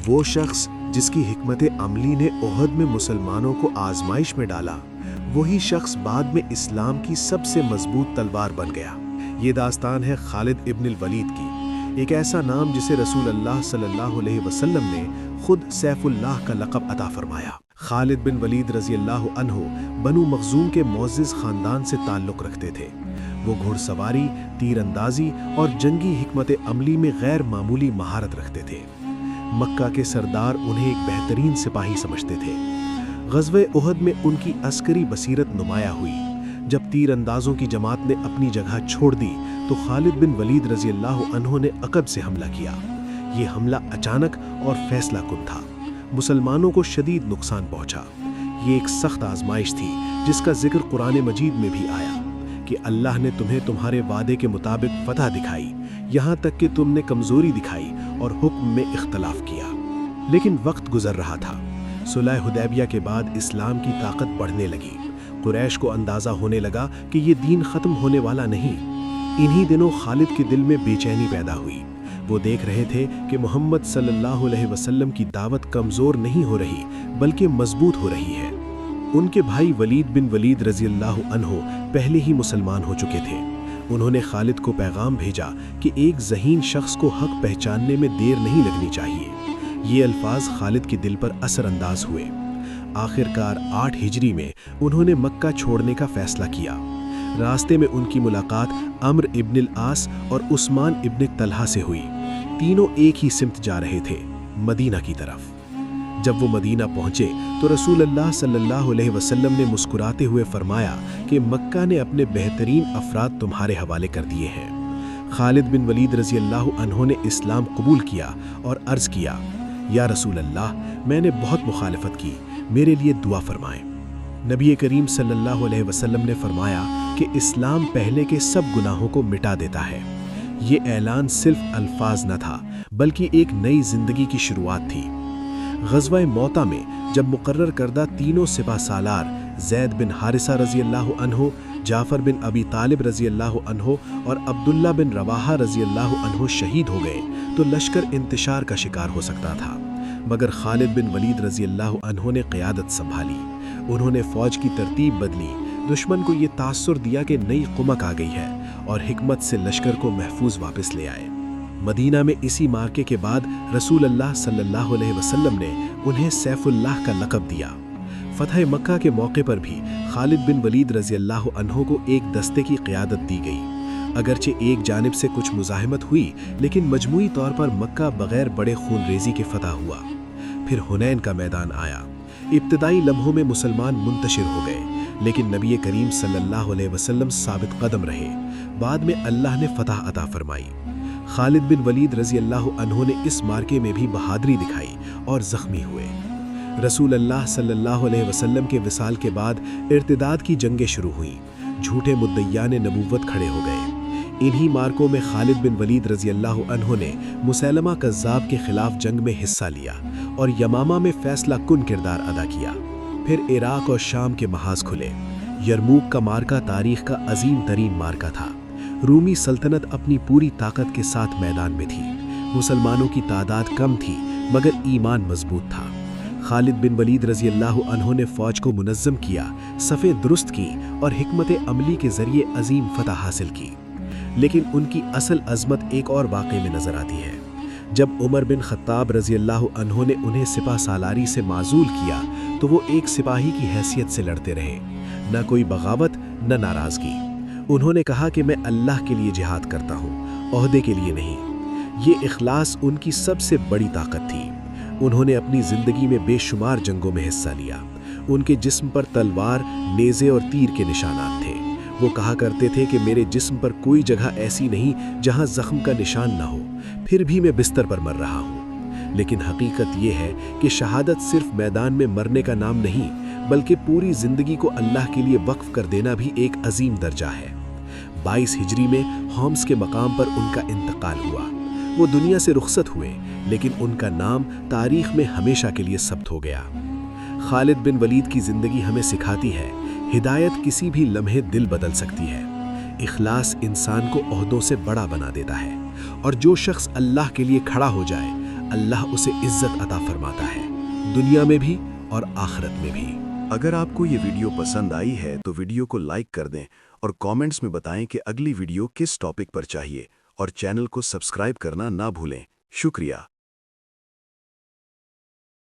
وہ شخص جس کی حکمت عملی نے احد میں مسلمانوں کو آزمائش میں ڈالا، وہی شخص بعد میں اسلام کی سب سے مضبوط تلوار بن گیا۔ یہ داستان ہے خالد ابن الولید کی، ایک ایسا نام جسے رسول اللہ صلی اللہ علیہ وسلم نے خود سیف اللہ کا لقب عطا فرمایا۔ خالد بن ولید رضی اللہ عنہ بنو مخزوم کے معزز خاندان سے تعلق رکھتے تھے۔ وہ گھوڑ سواری، تیر اندازی اور جنگی حکمت عملی میں غیر معمولی مہارت رکھتے تھے۔ مکہ کے سردار انہیں ایک بہترین سپاہی سمجھتے تھے۔ غزوہ احد میں ان کی عسکری بصیرت نمایاں ہوئی۔ جب تیر اندازوں کی جماعت نے اپنی جگہ چھوڑ دی تو خالد بن ولید رضی اللہ عنہ نے عقب سے حملہ کیا۔ یہ حملہ اچانک اور فیصلہ کن تھا۔ مسلمانوں کو شدید نقصان پہنچا۔ یہ ایک سخت آزمائش تھی جس کا ذکر قرآن مجید میں بھی آیا کہ اللہ نے تمہیں تمہارے وعدے کے مطابق فتح دکھائی، یہاں تک کہ تم نے کمزوری دکھائی اور حکم میں اختلاف کیا۔ لیکن وقت گزر رہا تھا۔ صلح حدیبیہ کے بعد اسلام کی طاقت بڑھنے لگی۔ قریش کو اندازہ ہونے لگا کہ یہ دین ختم ہونے والا نہیں۔ انہی دنوں خالد کے دل میں بے چینی پیدا ہوئی۔ وہ دیکھ رہے تھے کہ محمد صلی اللہ علیہ وسلم کی دعوت کمزور نہیں ہو رہی بلکہ مضبوط ہو رہی ہے۔ ان کے بھائی ولید بن ولید رضی اللہ عنہ پہلے ہی مسلمان ہو چکے تھے۔ انہوں نے خالد کو پیغام بھیجا کہ ایک ذہین شخص کو حق پہچاننے میں دیر نہیں لگنی چاہیے۔ یہ الفاظ خالد کے دل پر اثر انداز ہوئے۔ آخرکار 8 ہجری میں انہوں نے مکہ چھوڑنے کا فیصلہ کیا۔ راستے میں ان کی ملاقات عمرو ابن العاص اور عثمان ابن طلحہ سے ہوئی۔ تینوں ایک ہی سمت جا رہے تھے، مدینہ کی طرف۔ جب وہ مدینہ پہنچے تو رسول اللہ صلی اللہ علیہ وسلم نے مسکراتے ہوئے فرمایا کہ مکہ نے اپنے بہترین افراد تمہارے حوالے کر دیے ہیں۔ خالد بن ولید رضی اللہ عنہ نے اسلام قبول کیا اور عرض کیا، یا رسول اللہ، میں نے بہت مخالفت کی، میرے لیے دعا فرمائیں۔ نبی کریم صلی اللہ علیہ وسلم نے فرمایا کہ اسلام پہلے کے سب گناہوں کو مٹا دیتا ہے۔ یہ اعلان صرف الفاظ نہ تھا بلکہ ایک نئی زندگی کی شروعات تھی۔ غزوہ موطا میں جب مقرر کردہ تینوں سپہ سالار زید بن حارثہ رضی اللہ عنہ، جعفر بن ابی طالب رضی اللہ عنہ اور عبداللہ بن رواحہ رضی اللہ عنہ شہید ہو گئے تو لشکر انتشار کا شکار ہو سکتا تھا، مگر خالد بن ولید رضی اللہ عنہ نے قیادت سنبھالی۔ انہوں نے فوج کی ترتیب بدلی، دشمن کو یہ تاثر دیا کہ نئی قمک آ گئی ہے اور حکمت سے لشکر کو محفوظ واپس لے آئے۔ مدینہ میں اسی معرکے کے بعد رسول اللہ صلی اللہ علیہ وسلم نے انہیں سیف اللہ کا لقب دیا۔ فتح مکہ کے موقع پر بھی خالد بن ولید رضی اللہ عنہ کو ایک دستے کی قیادت دی گئی۔ اگرچہ ایک جانب سے کچھ مزاحمت ہوئی لیکن مجموعی طور پر مکہ بغیر بڑے خون ریزی کے فتح ہوا۔ پھر حنین کا میدان آیا۔ ابتدائی لمحوں میں مسلمان منتشر ہو گئے لیکن نبی کریم صلی اللہ علیہ وسلم ثابت قدم رہے۔ بعد میں اللہ نے فتح عطا فرمائی۔ خالد بن ولید رضی اللہ عنہ نے اس معرکے میں بھی بہادری دکھائی اور زخمی ہوئے۔ رسول اللہ صلی اللہ علیہ وسلم کے وصال کے بعد ارتداد کی جنگیں شروع ہوئیں۔ جھوٹے مدعیان نبوت کھڑے ہو گئے۔ انہی معرکوں میں خالد بن ولید رضی اللہ عنہ نے مسیلمہ کذاب کے خلاف جنگ میں حصہ لیا اور یمامہ میں فیصلہ کن کردار ادا کیا۔ پھر عراق اور شام کے محاذ کھلے۔ یرموک کا معرکہ تاریخ کا عظیم ترین معرکہ تھا۔ رومی سلطنت اپنی پوری طاقت کے ساتھ میدان میں تھی۔ مسلمانوں کی تعداد کم تھی مگر ایمان مضبوط تھا۔ خالد بن ولید رضی اللہ عنہ نے فوج کو منظم کیا، صفیں درست کی اور حکمت عملی کے ذریعے عظیم فتح حاصل کی۔ لیکن ان کی اصل عظمت ایک اور واقعے میں نظر آتی ہے۔ جب عمر بن خطاب رضی اللہ عنہ نے انہیں سپہ سالاری سے معزول کیا تو وہ ایک سپاہی کی حیثیت سے لڑتے رہے، نہ کوئی بغاوت نہ ناراضگی۔ انہوں نے کہا کہ میں اللہ کے لیے جہاد کرتا ہوں، عہدے کے لیے نہیں۔ یہ اخلاص ان کی سب سے بڑی طاقت تھی۔ انہوں نے اپنی زندگی میں بے شمار جنگوں میں حصہ لیا۔ ان کے جسم پر تلوار، نیزے اور تیر کے نشانات تھے۔ وہ کہا کرتے تھے کہ میرے جسم پر کوئی جگہ ایسی نہیں جہاں زخم کا نشان نہ ہو، پھر بھی میں بستر پر مر رہا ہوں۔ لیکن حقیقت یہ ہے کہ شہادت صرف میدان میں مرنے کا نام نہیں بلکہ پوری زندگی کو اللہ کے لیے وقف کر دینا بھی ایک عظیم درجہ ہے۔ 22 ہجری میں ہومس کے مقام پر ان کا انتقال ہوا۔ وہ دنیا سے رخصت ہوئے لیکن ان کا نام تاریخ میں ہمیشہ کے لیے ثبت ہو گیا۔ خالد بن ولید کی زندگی ہمیں سکھاتی ہے، ہدایت کسی بھی لمحے دل بدل سکتی ہے۔ اخلاص انسان کو عہدوں سے بڑا بنا دیتا ہے، اور جو شخص اللہ کے لیے کھڑا ہو جائے اللہ اسے عزت عطا فرماتا ہے، دنیا میں بھی اور آخرت میں بھی۔ اگر آپ کو یہ ویڈیو پسند آئی ہے تو ویڈیو کو لائک کر دیں اور کامنٹس میں بتائیں کہ اگلی ویڈیو کس ٹاپک پر چاہیے، اور چینل کو سبسکرائب کرنا نہ بھولیں۔ شکریہ۔